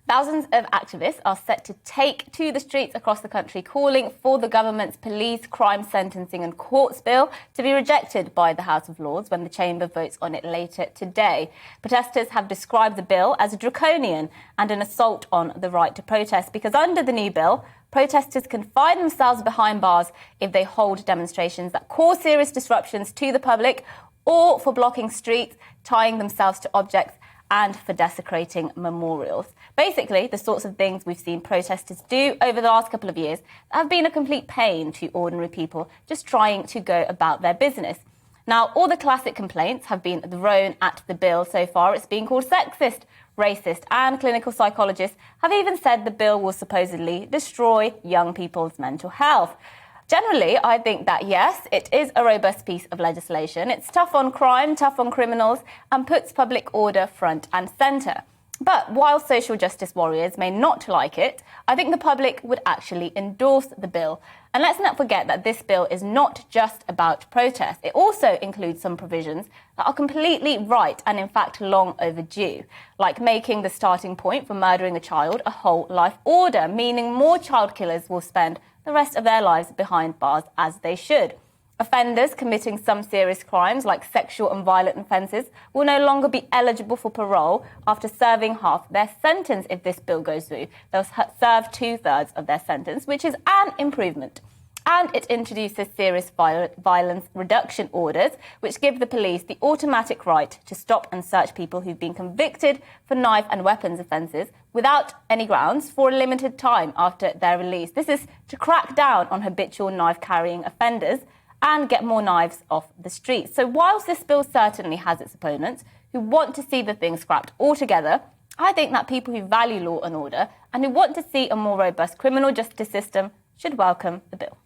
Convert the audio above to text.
Thousands of activists are set to take to the streets across the country calling for the government's police, crime sentencing and courts bill to be rejected by the House of Lords when the chamber votes on it later today. Protesters have described the bill as draconian and an assault on the right to protest because under the new bill, protesters can find themselves behind bars if they hold demonstrations that cause serious disruptions to the public or for blocking streets, tying themselves to objects and for desecrating memorials. Basically, the sorts of things we've seen protesters do over the last couple of years have been a complete pain to ordinary people just trying to go about their business. Now, all the classic complaints have been thrown at the bill so far. It's being called sexist, racist, and clinical psychologists have even said the bill will supposedly destroy young people's mental health. Generally, I think that, yes, it is a robust piece of legislation. It's tough on crime, tough on criminals, and puts public order front and centre. But while social justice warriors may not like it, I think the public would actually endorse the bill. And let's not forget that this bill is not just about protest. It also includes some provisions that are completely right and, in fact, long overdue, like making the starting point for murdering a child a whole life order, meaning more child killers will spend the rest of their lives behind bars as they should. Offenders committing some serious crimes like sexual and violent offences will no longer be eligible for parole after serving half their sentence if this bill goes through. They'll serve 2/3 of their sentence, which is an improvement. And it introduces serious violence reduction orders, which give the police the automatic right to stop and search people who've been convicted for knife and weapons offences without any grounds for a limited time after their release. This is to crack down on habitual knife-carrying offenders and get more knives off the streets. So whilst this bill certainly has its opponents who want to see the thing scrapped altogether, I think that people who value law and order and who want to see a more robust criminal justice system should welcome the bill.